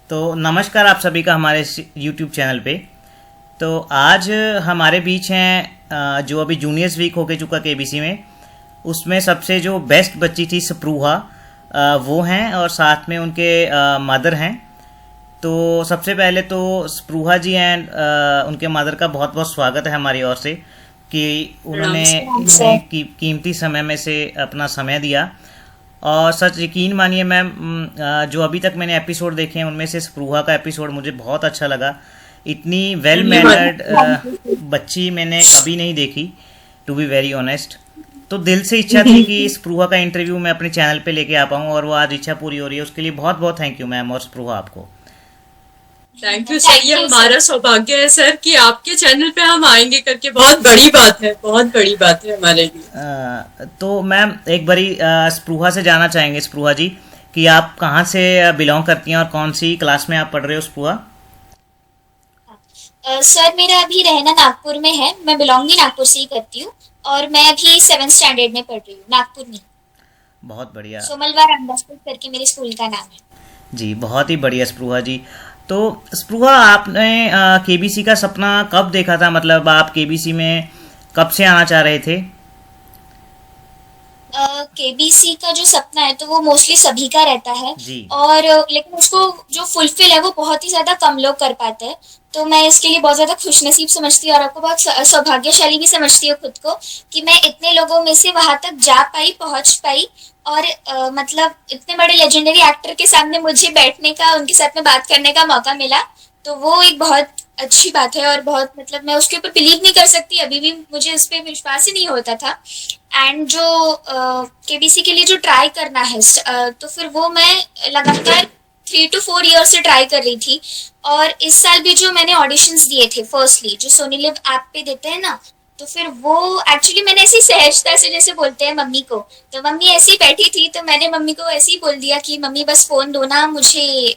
तो नमस्कार आप सभी का हमारे YouTube चैनल पे। तो आज हमारे बीच हैं जो अभी जूनियर्स वीक होके चुका केबीसी में, उसमें सबसे जो बेस्ट बच्ची थी स्प्रूहा, वो हैं और साथ में उनके मदर हैं। तो सबसे पहले तो स्प्रूहा जी एंड उनके मदर का बहुत बहुत स्वागत है हमारी ओर से कि उन्होंने कीमती समय में से अपना समय दिया। और सच यकीन मानिए मैम, जो अभी तक मैंने एपिसोड देखे हैं उनमें से स्प्रूहा का एपिसोड मुझे बहुत अच्छा लगा। इतनी वेल मैनर्ड बच्ची मैंने कभी नहीं देखी, टू बी वेरी ऑनेस्ट। तो दिल से इच्छा थी कि स्प्रूहा का इंटरव्यू मैं अपने चैनल पे लेके आ पाऊँ और वो आज इच्छा पूरी हो रही है। उसके लिए बहुत बहुत थैंक यू मैम और स्प्रूहा आपको। थैंक यू सर, ये हमारा सौभाग्य है सर कि आपके चैनल पे हम आएंगे करके। बहुत बड़ी बात है, बहुत बड़ी बात है हमारे लिए। तो मैम एक बारी स्प्रूहा से जानना चाहेंगे, स्प्रूहा जी, कि आप कहाँ से बिलोंग करती हैं और कौन सी क्लास में आप पढ़ रहे हो स्प्रूहा? सर मेरा अभी रहना नागपुर में है। मैं बिलोंग भी नागपुर से ही करती हूँ और मैं अभी 7th स्टैंडर्ड में पढ़ रही हूँ नागपुर में। बहुत बढ़िया। सोमलवा रामदासपुर करके मेरे स्कूल का नाम है जी। बहुत ही बढ़िया स्प्रूहा जी। तो स्प्रूहा, आपने केबीसी का सपना कब देखा था? मतलब आप केबीसी में कब से आना चाह रहे थे? केबीसी का जो सपना है तो वो मोस्टली सभी का रहता है जी। और लेकिन उसको जो फुलफिल है वो बहुत ही ज्यादा कम लोग कर पाते हैं। तो मैं इसके लिए बहुत ज्यादा खुशनसीब समझती हूँ और आपको बहुत सौभाग्यशाली भी समझती हूँ खुद को कि मैं इतने लोगों में से वहां तक जा पाई, पहुंच पाई। और मतलब इतने बड़े लेजेंडरी एक्टर के सामने मुझे बैठने का, उनके साथ में बात करने का मौका मिला, तो वो एक बहुत अच्छी बात है। और बहुत मतलब मैं उसके ऊपर बिलीव नहीं कर सकती, अभी भी मुझे उस पर विश्वास ही नहीं होता था। एंड जो केबीसी के लिए जो ट्राई करना है तो फिर वो मैं लगातार 3 to 4 ईयर से ट्राई कर रही थी। और इस साल भी जो मैंने ऑडिशंस दिए थे, फर्स्टली जो सोनी लिव ऐप पे देते हैं ना, तो फिर वो एक्चुअली मैंने ऐसी सहजता से, जैसे बोलते हैं मम्मी को, तो मम्मी ऐसी बैठी थी तो मैंने मम्मी को ऐसे ही बोल दिया कि मम्मी बस फोन दो ना, मुझे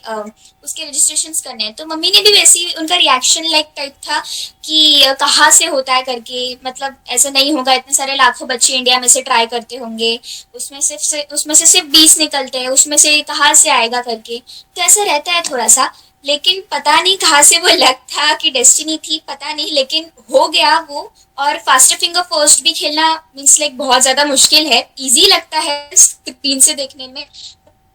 उसके रजिस्ट्रेशंस करने हैं। तो मम्मी ने भी वैसे ही, उनका रिएक्शन लाइक टाइप था कि कहाँ से होता है करके, मतलब ऐसा नहीं होगा, इतने सारे लाखों बच्चे इंडिया में से ट्राई करते होंगे, उसमें से सिर्फ 20 निकलते हैं, उसमें से कहाँ से आएगा करके। तो ऐसा रहता है थोड़ा सा। लेकिन पता नहीं कहाँ से वो लक था कि डेस्टिनी थी, पता नहीं, लेकिन हो गया वो। और फास्टर फिंगर फर्स्ट भी खेलना मीन्स लाइक बहुत ज्यादा मुश्किल है। इजी लगता है स्क्रीन से देखने में,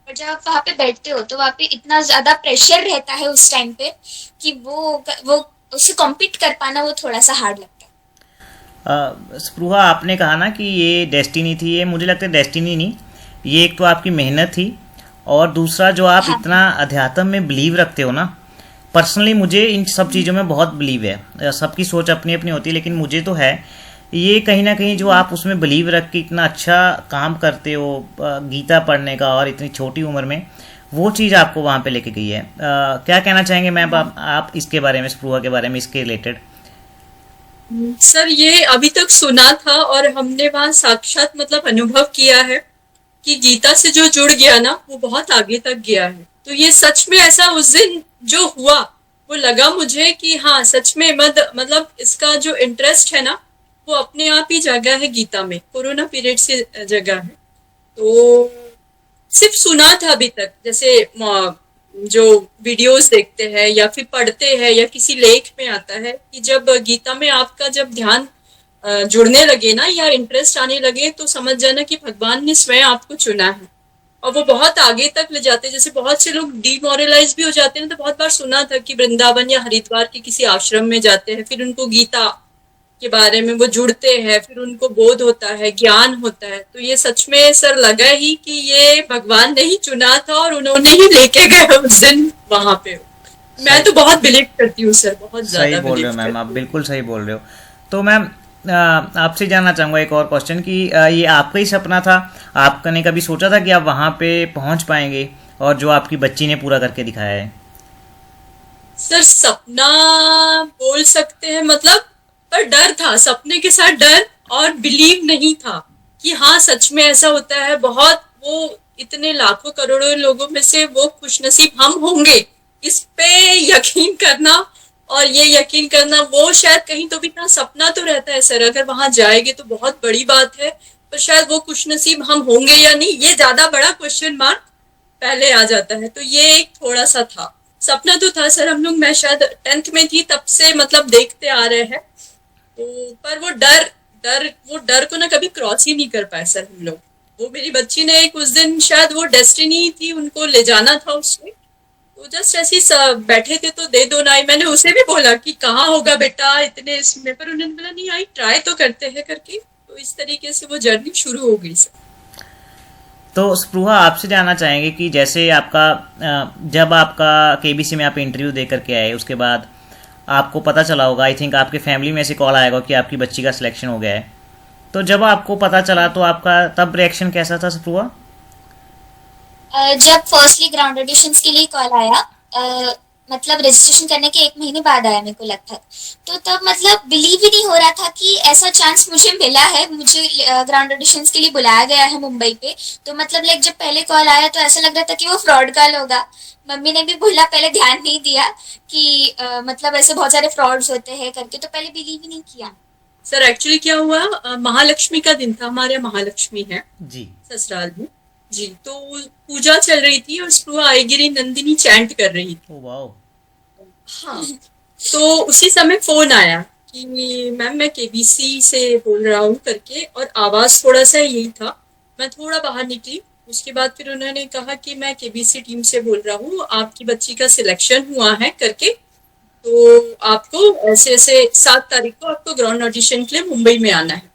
पर जब आप वहाँ पे बैठते हो तो वहाँ पे इतना ज्यादा प्रेशर रहता है उस टाइम पे कि वो उससे कॉम्पीट कर पाना वो थोड़ा सा हार्ड लगता है। स्प्रूहा, आपने कहा ना कि ये डेस्टिनी थी, ये मुझे लगता है डेस्टिनी नहीं, ये एक तो आपकी मेहनत थी और दूसरा जो आप इतना अध्यात्म में बिलीव रखते हो ना। पर्सनली मुझे इन सब चीज़ों में बहुत बिलीव है। सबकी सोच अपनी अपनी होती है, लेकिन मुझे तो है ये कहीं ना कहीं जो आप उसमें बिलीव रख के इतना अच्छा काम करते हो, गीता पढ़ने का, और इतनी छोटी उम्र में वो चीज़ आपको वहाँ पे लेके गई है। क्या कहना चाहेंगे मैम आप इसके बारे में, स्प्रूहा के बारे में, इसके रिलेटेड? सर ये अभी तक सुना था और हमने वहाँ साक्षात मतलब अनुभव किया है कि गीता से जो जुड़ गया ना वो बहुत आगे तक गया है। तो ये सच में ऐसा उस दिन जो हुआ वो लगा मुझे कि हाँ सच में मतलब इसका जो इंटरेस्ट है ना वो अपने आप ही जगह है गीता में, कोरोना पीरियड से जगह है। तो सिर्फ सुना था अभी तक, जैसे जो वीडियोस देखते हैं या फिर पढ़ते हैं या किसी लेख में आता है कि जब गीता में आपका जब ध्यान जुड़ने लगे ना या इंटरेस्ट आने लगे तो समझ जाना कि भगवान ने स्वयं आपको चुना है और वो बहुत आगे तक ले जाते हैं। जैसे बहुत से लोग डिमोरलाइज भी हो जाते हैं, तो बहुत बार सुना था कि वृंदावन या हरिद्वार के किसी आश्रम में जाते हैं, फिर उनको गीता के बारे में वो जुड़ते हैं, फिर उनको बोध होता है, ज्ञान होता है। तो ये सच में सर लगा ही कि ये भगवान ने ही चुना था और उन्होंने ही लेके गए उस दिन वहां पे। मैं तो बहुत बिलीव करती हूँ सर, बहुत ज्यादा सही बोल रहे हो मैम, आप बिल्कुल सही बोल रहे हो। तो मैम आपसे जानना चाहूँगा एक और क्वेश्चन कि ये आपका ही सपना था? आपने कभी सोचा था कि आप वहाँ पे पहुँच पाएंगे और जो आपकी बच्ची ने पूरा करके दिखाया है? सर सपना बोल सकते हैं मतलब, पर डर था, सपने के साथ डर और बिलीव नहीं था कि हाँ सच में ऐसा होता है। बहुत वो इतने लाखों करोड़ों लोगों में से वो खुशनसीब हम होंगे, इस पे यकीन करना और ये यकीन करना, वो शायद कहीं तो भी था। सपना तो रहता है सर, अगर वहां जाएंगे तो बहुत बड़ी बात है, पर शायद वो खुशनसीब हम होंगे या नहीं, ये ज्यादा बड़ा क्वेश्चन मार्क पहले आ जाता है। तो ये एक थोड़ा सा था सपना तो था सर, हम लोग, मैं शायद 10th में थी तब से मतलब देखते आ रहे हैं। तो पर वो डर को ना कभी क्रॉस ही नहीं कर पाए सर हम लोग। वो मेरी बच्ची ने एक उस दिन शायद वो डेस्टिनी थी, उनको ले जाना था उसमें, तो जस्ट ऐसे ही बैठे थे तो दे दो ना आई। मैंने उसे भी बोला कि कहाँ होगा बेटा इतने इसमें, पर उन्होंने बोला नहीं आई, ट्राई तो करते हैं करके। तो इस तरीके से वो जर्नी शुरू हो गई सर। तो स्पृहा, आपसे जानना चाहेंगे कि जैसे आपका जब आपका केबीसी में आप इंटरव्यू दे करके आए, उसके बाद आपको पता चला होगा, आई थिंक आपके फैमिली में से कॉल आएगा कि आपकी बच्ची का सिलेक्शन हो गया है। तो जब आपको पता चला तो आपका तब रिएक्शन कैसा था स्पृहा? जब फर्स्टली ग्राउंड ऑडिशंस के लिए कॉल आया, मतलब रजिस्ट्रेशन करने के 1 महीने बाद आया मेरे को लगभग, तो तब मतलब बिलीव ही नहीं हो रहा था कि ऐसा चांस मुझे मिला है, मुझे ग्राउंड ऑडिशंस के लिए बुलाया गया है मुंबई पे। तो मतलब लाइक जब पहले कॉल आया तो ऐसा लग रहा था कि वो फ्रॉड कॉल होगा। मम्मी ने भी बोला, पहले ध्यान नहीं दिया कि मतलब ऐसे बहुत सारे फ्रॉड्स होते हैं करके, तो पहले बिलीव ही नहीं किया। सर एक्चुअली क्या हुआ, महालक्ष्मी का दिन था, हमारे यहाँ महालक्ष्मी है जी। ससुराल में जी। तो पूजा चल रही थी और स्पृहा आईगिरी नंदिनी चैंट कर रही थी। Oh wow. हाँ, तो उसी समय फोन आया कि मैम मैं केबीसी से बोल रहा हूँ करके, और आवाज थोड़ा सा यही था। मैं थोड़ा बाहर निकली, उसके बाद फिर उन्होंने कहा कि मैं केबीसी टीम से बोल रहा हूँ, आपकी बच्ची का सिलेक्शन हुआ है करके, तो आपको ऐसे ऐसे 7 तारीख को आपको ग्राउंड ऑडिशन के लिए मुंबई में आना है।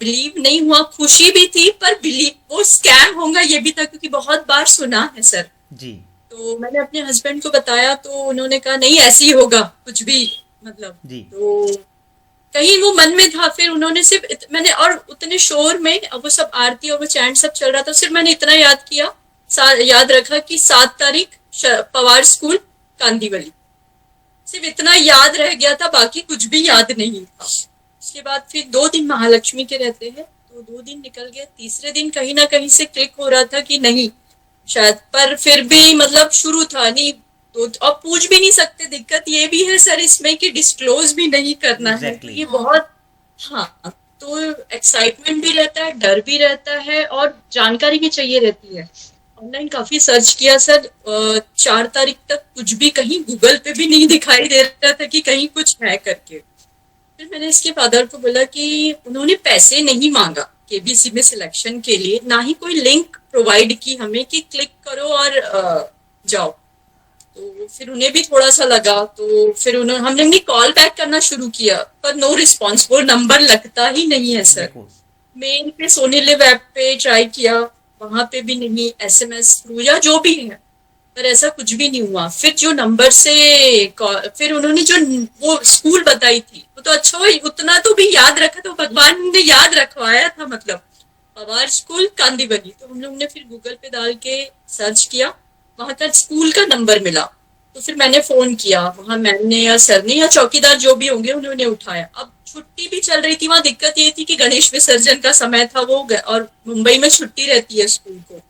बिलीव नहीं हुआ, खुशी भी थी पर बिलीव वो स्कैम होगा ये भी था, क्योंकि बहुत बार सुना है सर। जी। तो मैंने अपने हस्बैंड को बताया तो उन्होंने कहा नहीं ऐसे ही होगा कुछ भी, मतलब जी। तो कहीं वो मन में था। फिर उन्होंने सिर्फ मैंने, और उतने शोर में अब वो सब आरती और वो चैंट सब चल रहा था, सिर्फ मैंने इतना याद किया, याद रखा कि 7 तारीख पवार स्कूल कांदीवली, सिर्फ इतना याद रह गया था, बाकी कुछ भी याद नहीं था। उसके बाद फिर 2 दिन महालक्ष्मी के रहते हैं, तो 2 दिन निकल गए। तीसरे दिन कहीं ना कहीं से क्लिक हो रहा था कि नहीं शायद, पर फिर भी मतलब शुरू था नहीं तो, और पूछ भी नहीं सकते। दिक्कत ये भी है सर इसमें कि डिस्क्लोज भी नहीं करना Exactly. है, ये बहुत, हाँ, तो एक्साइटमेंट भी रहता है, डर भी रहता है, और जानकारी भी चाहिए रहती है। ऑनलाइन काफी सर्च किया सर, 4 तारीख तक कुछ भी कहीं गूगल पे भी नहीं दिखाई दे रहा था कि कहीं कुछ है करके। फिर मैंने इसके फादर को बोला कि उन्होंने पैसे नहीं मांगा केबीसी में सिलेक्शन के लिए, ना ही कोई लिंक प्रोवाइड की हमें कि क्लिक करो और जाओ। तो फिर उन्हें भी थोड़ा सा लगा, तो फिर उन्होंने, हमने कॉल बैक करना शुरू किया पर नो रिस्पॉन्स, वो नंबर लगता ही नहीं है सर। मेल पे सोनी लिव ऐप पे ट्राई किया, वहां पे भी नहीं, एसएमएस थ्रू या जो भी है, पर ऐसा कुछ भी नहीं हुआ। फिर जो नंबर से फिर उन्होंने जो वो स्कूल बताई थी वो तो अच्छा हुआ, उतना तो भी याद रखा, तो भगवान ने याद रखवाया था, मतलब पवार स्कूल कांदीवली। तो हम लोग ने फिर गूगल पे डाल के सर्च किया, वहां का स्कूल का नंबर मिला, तो फिर मैंने फोन किया, वहां मैम ने या सर ने या चौकीदार जो भी होंगे उन्होंने उठाया। अब छुट्टी भी चल रही थी, वहां दिक्कत ये थी कि गणेश विसर्जन का समय था वो, और मुंबई में छुट्टी रहती है स्कूल को।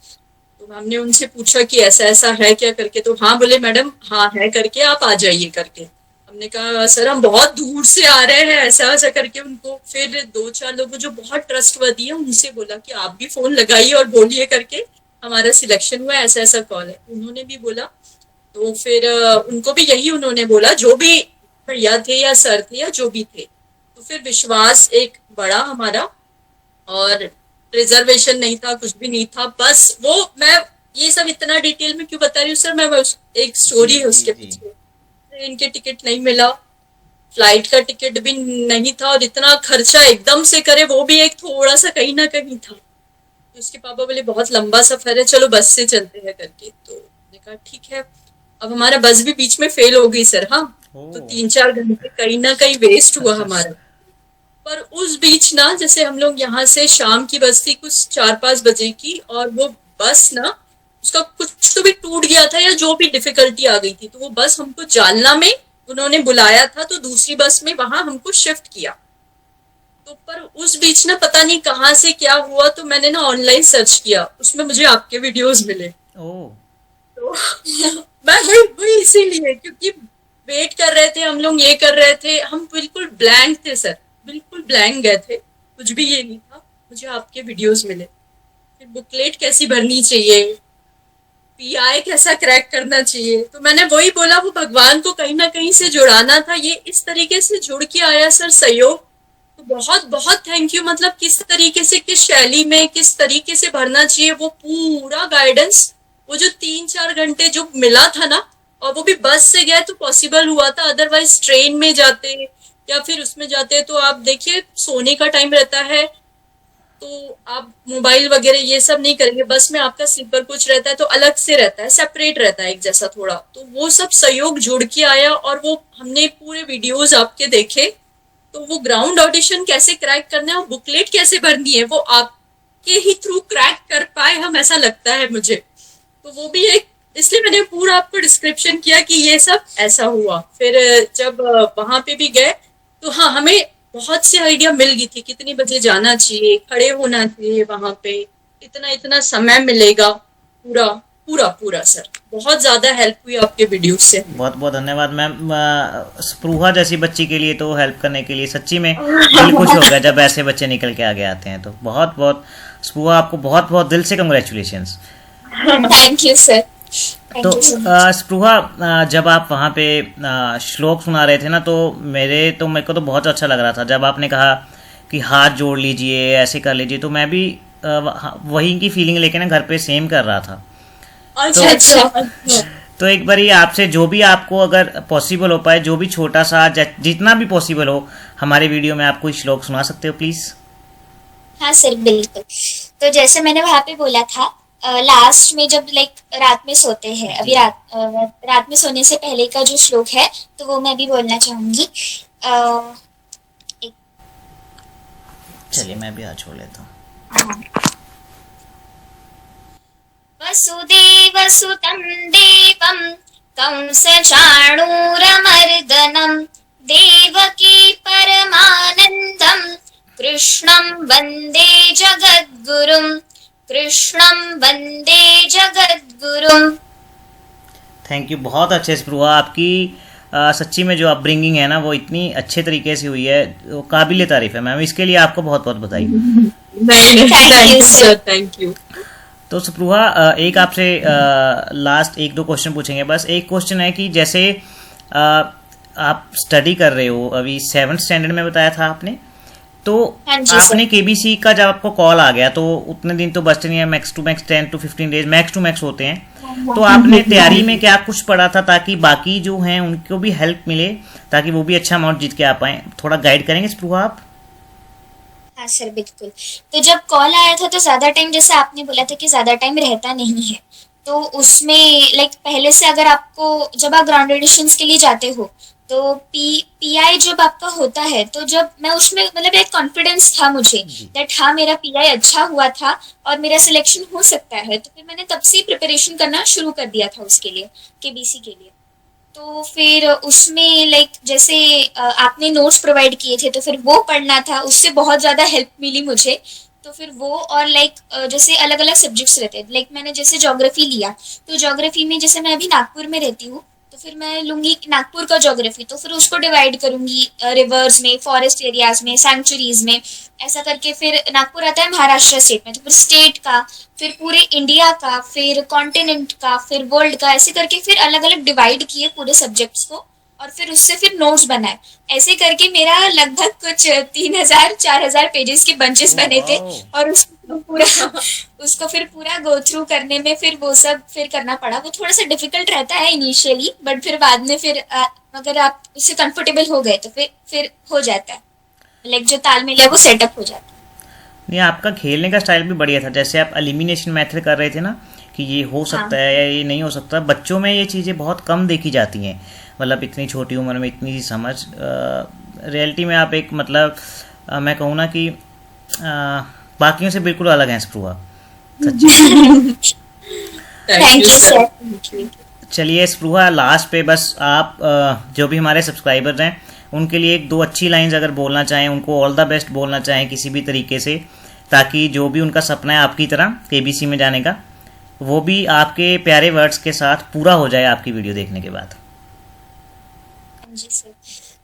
तो हमने उनसे पूछा कि ऐसा ऐसा है क्या करके, तो हाँ बोले मैडम हाँ है करके, आप आ जाइए करके। हमने कहा सर हम बहुत दूर से आ रहे हैं, ऐसा ऐसा करके उनको फिर 2-4 लोगों जो बहुत ट्रस्टवर्दी है उनसे बोला कि आप भी फोन लगाइए और बोलिए करके, हमारा सिलेक्शन हुआ, ऐसा ऐसा कॉल है। उन्होंने भी बोला, तो फिर उनको भी यही उन्होंने बोला, जो भी भैया थे या सर थे या जो भी थे। तो फिर विश्वास एक बड़ा हमारा, और रिजर्वेशन नहीं था, कुछ भी नहीं था, बस वो, मैं ये सब इतना डिटेल में क्यों बता रही हूँ सर, मैं एक स्टोरी है उसके पीछे। ट्रेन के टिकट नहीं मिला, फ्लाइट का टिकट भी नहीं था, और इतना खर्चा एकदम से करे वो भी एक थोड़ा सा कहीं ना कहीं था। तो उसके पापा बोले बहुत लंबा सफर है, चलो बस से चलते हैं करके। तो मैंने कहा ठीक है। अब हमारा बस भी बीच में फेल हो गई सर, हाँ, तो 3-4 घंटे कहीं ना कहीं वेस्ट हुआ हमारा। पर उस बीच ना, जैसे हम लोग यहाँ से शाम की बस थी कुछ 4-5 बजे की, और वो बस ना उसका कुछ तो भी टूट गया था या जो भी डिफिकल्टी आ गई थी, तो वो बस हमको जालना में उन्होंने बुलाया था, तो दूसरी बस में वहां हमको शिफ्ट किया। तो पर उस बीच ना पता नहीं कहाँ से क्या हुआ, तो मैंने ना ऑनलाइन सर्च किया, उसमें मुझे आपके वीडियोस मिले। तो मैं वही इसीलिए, क्योंकि वेट कर रहे थे हम लोग, ये कर रहे थे, हम बिल्कुल ब्लैंक थे सर, बिल्कुल ब्लैंक गए थे, कुछ भी ये नहीं था। मुझे आपके वीडियोस मिले, फिर बुकलेट कैसी भरनी चाहिए, पीआई कैसा क्रैक करना चाहिए। तो मैंने वही बोला, वो भगवान को कहीं ना कहीं से जुड़ाना था, ये इस तरीके से जुड़ के आया सर सहयोग। तो बहुत बहुत थैंक यू। मतलब किस तरीके से, किस शैली में, किस तरीके से भरना चाहिए, वो पूरा गाइडेंस, वो जो 3-4 घंटे जो मिला था ना, और वो भी बस से गए तो पॉसिबल हुआ था, अदरवाइज ट्रेन में जाते या फिर उसमें जाते तो आप देखिए सोने का टाइम रहता है, तो आप मोबाइल वगैरह ये सब नहीं करेंगे। बस में आपका स्लीपर कोच रहता है तो अलग से रहता है, सेपरेट रहता है एक जैसा थोड़ा। तो वो सब सहयोग जुड़ के आया, और वो हमने पूरे वीडियोस आपके देखे। तो वो ग्राउंड ऑडिशन कैसे क्रैक करना है और बुकलेट कैसे भरनी है, वो आपके ही थ्रू क्रैक कर पाए हम, ऐसा लगता है मुझे। तो वो भी एक, इसलिए मैंने पूरा आपको डिस्क्रिप्शन किया कि ये सब ऐसा हुआ। फिर जब वहां पे भी गए तो हाँ, हमें बहुत सी आइडिया मिल गई थी, कितने बजे जाना चाहिए, खड़े होना चाहिए वहां पे, इतना इतना समय मिलेगा, पूरा पूरा पूरा सर। बहुत ज्यादा हेल्प हुई आपके वीडियो से। बहुत बहुत धन्यवाद मैम। स्पृहा जैसी बच्ची के लिए तो हेल्प करने के लिए सच्ची में दिल खुश हो गया जब ऐसे बच्चे निकल के आगे आते हैं। तो बहुत बहुत स्पृहा, आपको बहुत बहुत दिल से कंग्रेचुलेशंस। Thank you sir. तो स्पृहा, जब आप वहाँ पे श्लोक सुना रहे थे ना, तो मेरे को तो बहुत अच्छा लग रहा था। जब आपने कहा कि हाथ जोड़ लीजिए, ऐसे कर लीजिए, तो मैं भी वही की फीलिंग लेके ना घर पे सेम कर रहा था। अच्छा अच्छा। तो एक बारी आपसे जो भी आपको अगर पॉसिबल हो पाए, जो भी छोटा सा जितना भी पॉसिबल हो, हमारे वीडियो में आप कोई श्लोक सुना सकते हो प्लीज। हाँ सर बिल्कुल। तो जैसे मैंने वहां पे बोला था लास्ट में, जब रात में सोते हैं, अभी रात में सोने से पहले का जो श्लोक है, तो वो मैं भी बोलना चाहूंगी। चलिए मैं भी हाथ छोड़ लेता हूँ। वसुदेवसुतं देवं कंसचाणूरमर्दनं देवकी परमानन्दं कृष्णं वन्दे जगद्गुरुं, कृष्णं वन्दे जगद्गुरुं। Thank you. बहुत अच्छे स्पृहा, आपकी सच्ची में जो अपब्रिंगिंग है ना, वो इतनी अच्छे तरीके से हुई है, वो काबिल तारीफ है मैम। इसके लिए आपको बहुत बहुत बधाई। Thank you. तो स्पृहा, एक आपसे लास्ट 1-2 क्वेश्चन पूछेंगे बस। एक क्वेश्चन है कि जैसे आप स्टडी कर रहे हो, अभी 7th स्टैंडर्ड में बताया था आपने, तो आपने केबीसी का जब आपको कॉल आ गया, तो उतने दिन तो बचते नहीं है, max to max 10 to 15 days max to max होते हैं। तो आपने तैयारी में क्या कुछ पढ़ा था ताकि बाकी जो हैं उनको भी हेल्प मिले, ताकि वो भी अच्छा अमाउंट जीत के आ पाए? थोड़ा गाइड करेंगे स्पृहा आप? हाँ सर बिल्कुल। तो जब कॉल आया था तो ज़्यादा टाइम, जैसे आपने बोला था कि ज़्यादा टाइम रहता नहीं है, तो उसमें पहले से अगर आपको, जब आप ग्राउंड ऑडिशंस के लिए जाते हो, तो पीआई जब आपका होता है, तो जब मैं उसमें एक कॉन्फिडेंस था मुझे दैट हाँ मेरा पीआई अच्छा हुआ था और मेरा सिलेक्शन हो सकता है। तो फिर मैंने तब से प्रिपरेशन करना शुरू कर दिया था उसके लिए, केबीसी के लिए। तो फिर उसमें जैसे आपने नोट्स प्रोवाइड किए थे, तो फिर वो पढ़ना था, उससे बहुत ज़्यादा हेल्प मिली मुझे। तो फिर वो, और जैसे अलग अलग सब्जेक्ट्स रहते हैं, मैंने जैसे ज्योग्राफी लिया, तो ज्योग्राफी में जैसे मैं अभी नागपुर में रहती हूँ, तो फिर मैं लूंगी नागपुर का ज्योग्राफी, तो फिर उसको डिवाइड करूंगी रिवर्स में, फॉरेस्ट एरियाज में, सैंक्चुरीज में, ऐसा करके फिर नागपुर आता है महाराष्ट्र स्टेट में, तो फिर स्टेट का, फिर पूरे इंडिया का, फिर कॉन्टिनेंट का, फिर वर्ल्ड का, ऐसे करके फिर अलग अलग डिवाइड किए पूरे सब्जेक्ट्स को, और फिर उससे फिर नोट्स बनाए। ऐसे करके मेरा लगभग कुछ 3000-4000 पेजेस के बंचेस बने थे, और उसको फिर पूरा गो थ्रू करने में फिर वो सब फिर करना पड़ा। वो थोड़ा सा डिफिकल्ट रहता है इनिशियली, बट फिर बाद में फिर अगर आप उससे कंफर्टेबल हो गए तो फिर हो जाता है, जो तालमेल है वो सेटअप हो जाता है। नहीं, आपका खेलने का स्टाइल भी बढ़िया था। जैसे आप एलिमिनेशन मेथड कर रहे थे ना, कि ये हो सकता है या ये नहीं हो सकता। बच्चों में ये चीज़ें बहुत कम देखी जाती हैं, मतलब इतनी छोटी उम्र में इतनी सी समझ। रियलिटी में आप एक मैं कहूँ ना कि बाकियों से बिल्कुल अलग हैं स्पृहा, सच्ची। Thank you sir. चलिए स्पृहा, लास्ट पे बस आप जो भी हमारे सब्सक्राइबर्स हैं उनके लिए 1-2 अच्छी लाइंस अगर बोलना चाहें, उनको ऑल द बेस्ट बोलना चाहें किसी भी तरीके से, ताकि जो भी उनका सपना है आपकी तरह केबीसी में जाने का, वो भी आपके प्यारे वर्ड्स के साथ पूरा हो जाए आपकी वीडियो देखने के बाद। जी सर।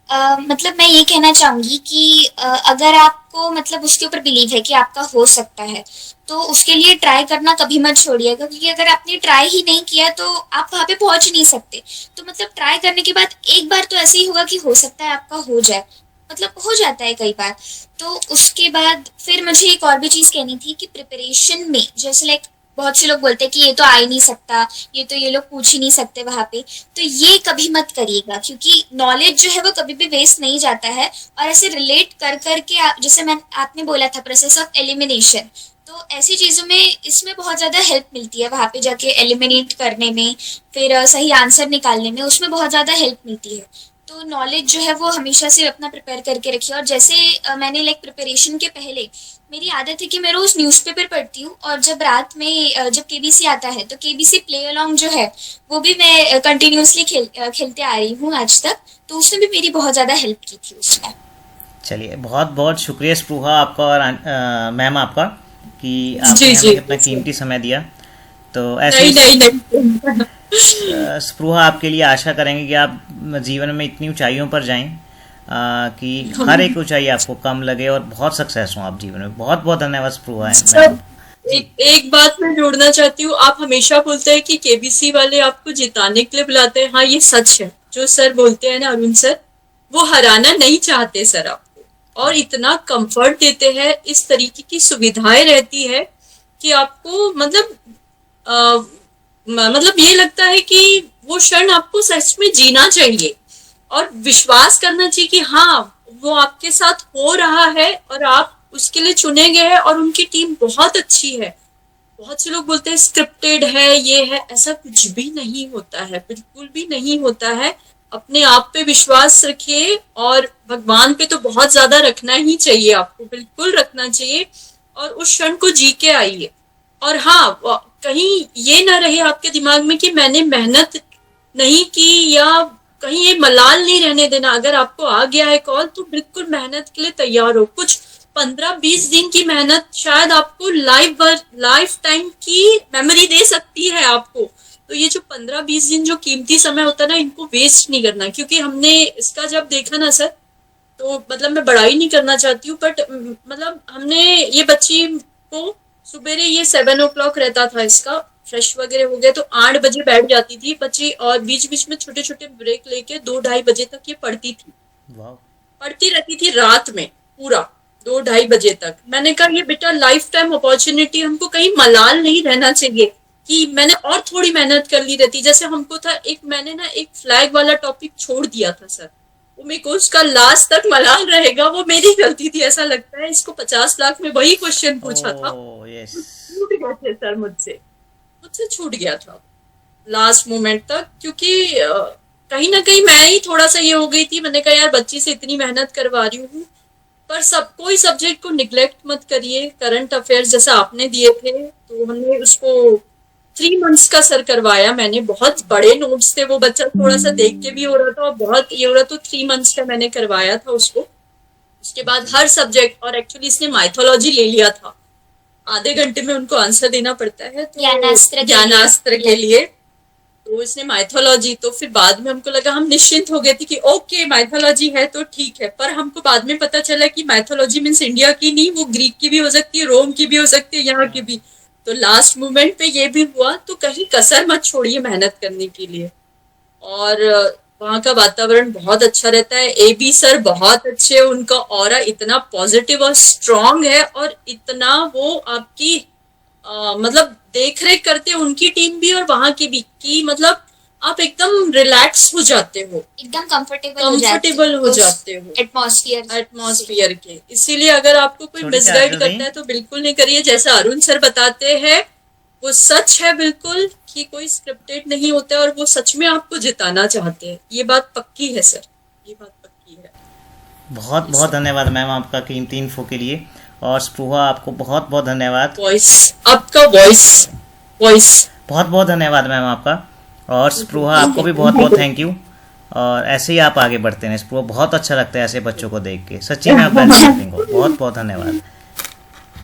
मतलब मैं ये कहना चाहूंगी कि अगर आपको मतलब उसके ऊपर बिलीव है कि आपका हो सकता है, तो उसके लिए ट्राई करना कभी मत छोड़िएगा, क्योंकि अगर आपने ट्राई ही नहीं किया तो आप वहाँ पे पहुंच नहीं सकते। तो मतलब ट्राई करने के बाद एक बार तो ऐसे ही होगा कि हो सकता है आपका हो जाए, मतलब हो जाता है कई बार। तो उसके बाद फिर मुझे एक और भी चीज़ कहनी थी कि प्रिपरेशन में जैसे लाइक बहुत से लोग बोलते हैं कि ये तो आ ही नहीं सकता, ये तो ये लोग पूछ ही नहीं सकते वहाँ पे। तो ये कभी मत करिएगा, क्योंकि नॉलेज जो है वो कभी भी वेस्ट नहीं जाता है। और ऐसे रिलेट कर करके जैसे आपने बोला था प्रोसेस ऑफ एलिमिनेशन, तो ऐसी चीज़ों में इसमें बहुत ज़्यादा हेल्प मिलती है, वहाँ पे जाके एलिमिनेट करने में, फिर सही आंसर निकालने में, उसमें बहुत ज़्यादा हेल्प मिलती है। तो नॉलेज जो है वो हमेशा से अपना प्रिपेयर करके रखिए। और जैसे मैंने लाइक प्रिपरेशन के पहले मेरी आदत है कि मैं रोज़ न्यूज़पेपर पढ़ती हूँ, और जब रात में जब केबीसी आता है तो केबीसी प्ले अलॉन्ग जो है वो भी मैं कंटिन्यूसली खेलते आ रही हूँ आज तक। तो उसने भी मेरी बहुत ज़्यादा हेल्प की थी उसमें। चलिए, बहुत बहुत शुक्रिया स्पृहा आपका और मैम आपका कि आपने जी जी हमें अपना कीमती समय दिया। तो ऐसे नहीं ही नहीं नहीं स्पृहा आपके लिए आशा करेंगे कि आप जीवन में इतनी ऊंचाइयों पर जाएं कि हर एक ऊंचाई आपको कम लगे और बहुत सक्सेस हो आप जीवन में। बहुत बहुत धन्यवाद स्पृहा सर, मैम जी। एक बात मैं जोड़ना चाहती हूँ। आप हमेशा बोलते हैं कि केबीसी वाले आपको जिताने के लिए बुलाते हैं। हाँ, ये सच है। जो सर बोलते हैं ना, अरुण सर, वो हराना नहीं चाहते सर आपको, और इतना कंफर्ट देते हैं, इस तरीके की सुविधाएं रहती है कि आपको मतलब मतलब ये लगता है कि वो क्षण आपको सच में जीना चाहिए और विश्वास करना चाहिए कि हाँ, वो आपके साथ हो रहा है और आप उसके लिए चुने गए हैं, और उनकी टीम बहुत अच्छी है। बहुत से लोग बोलते हैं स्क्रिप्टेड है, ये है, ऐसा कुछ भी नहीं होता है, बिल्कुल भी नहीं होता है। अपने आप पे विश्वास रखिए, और भगवान पे तो बहुत ज्यादा रखना ही चाहिए, आपको बिल्कुल रखना चाहिए, और उस क्षण को जी के आइए। और हाँ, कहीं ये ना रहे आपके दिमाग में कि मैंने मेहनत नहीं की, या कहीं ये मलाल नहीं रहने देना। अगर आपको आ गया है कॉल तो बिल्कुल मेहनत के लिए तैयार हो। कुछ 15-20 दिन की मेहनत शायद आपको लाइफ टाइम की मेमोरी दे सकती है आपको। तो ये जो 15-20 दिन जो कीमती समय होता है ना, इनको वेस्ट नहीं करना। क्योंकि हमने इसका जब देखा ना सर, तो मतलब मैं बड़ाई नहीं करना चाहती हूँ, बट मतलब हमने ये बच्ची को सुबेरे ये 7 o'clock रहता था इसका, फ्रेश वगैरह हो गए तो 8 बजे बैठ जाती थी बच्ची, और बीच बीच में छोटे छोटे ब्रेक लेके 2-2:30 बजे तक ये पढ़ती थी। वाह, पढ़ती रहती थी रात में पूरा 2-2:30 बजे तक। मैंने कहा ये बेटा लाइफ टाइम अपॉर्चुनिटी, हमको कहीं मलाल नहीं रहना चाहिए कि मैंने और थोड़ी मेहनत कर ली रहती। जैसे हमको था मैंने ना एक फ्लैग वाला टॉपिक छोड़ दिया था सर, वो मेरे को उसका लास्ट तक मलाल रहेगा, वो मेरी गलती थी। ऐसा लगता है इसको 50 लाख में वही क्वेश्चन पूछा था, ओह यस, छूट गए थे सर मुझसे छूट गया था लास्ट मोमेंट तक। क्योंकि कहीं ना कहीं मैं ही थोड़ा सा ये हो गई थी। मैंने कहा यार बच्ची से इतनी मेहनत करवा रही हूँ, पर कोई सब्जेक्ट को निग्लेक्ट मत करिए। करंट अफेयर्स जैसा आपने दिए थे, तो हमने उसको 3 months का सर करवाया मैंने। बहुत बड़े नोट्स थे, वो बच्चा थोड़ा सा देख के भी हो रहा था और बहुत ये हो रहा, तो 3 months का मैंने करवाया था उसको। उसके बाद हर सब्जेक्ट, और एक्चुअली इसने माइथोलॉजी ले लिया था, आधे घंटे में उनको आंसर देना पड़ता है, तो ज्ञानास्त्र के लिए। तो इसने माइथोलॉजी, तो फिर बाद में हमको लगा, हम निश्चिंत हो गए थे कि ओके माइथोलॉजी है तो ठीक है। पर हमको बाद में पता चला कि माइथोलॉजी मीन्स इंडिया की नहीं, वो ग्रीक की भी हो सकती है, रोम की भी हो सकती है, यहाँ की भी। तो लास्ट मोमेंट पे ये भी हुआ। तो कहीं कसर मत छोड़िए मेहनत करने के लिए। और वहाँ का वातावरण बहुत अच्छा रहता है। एबी सर बहुत अच्छे, उनका ऑरा इतना पॉजिटिव और स्ट्रांग है, और इतना वो आपकी मतलब देख रेख करते हैं, उनकी टीम भी और वहाँ की भी, कि मतलब आप एकदम रिलैक्स हो जाते हो, एकदम कंफर्टेबल हो जाते हो एटमॉस्फियर के। इसीलिए अगर आपको कोई छोटी सी मिसगाइड आंसर करता है तो बिल्कुल नहीं करिए। जैसा अरुण सर बताते हैं वो सच है बिल्कुल, कि कोई स्क्रिप्टेड नहीं होता है, और वो सच में आपको जिताना चाहते हैं। ये बात पक्की है सर, ये बात पक्की है। बहुत बहुत धन्यवाद मैम आपका कीमती इन्फो के लिए। और स्पृहा आपको बहुत बहुत धन्यवाद। वॉइस आपका वॉइस बहुत बहुत धन्यवाद मैम आपका। और स्पृहा आपको भी बहुत बहुत थैंक यू। और ऐसे ही आप आगे बढ़ते हैं स्पृहा, बहुत अच्छा लगता है ऐसे बच्चों को देख के, सच्ची में आप बहुत बहुत धन्यवाद।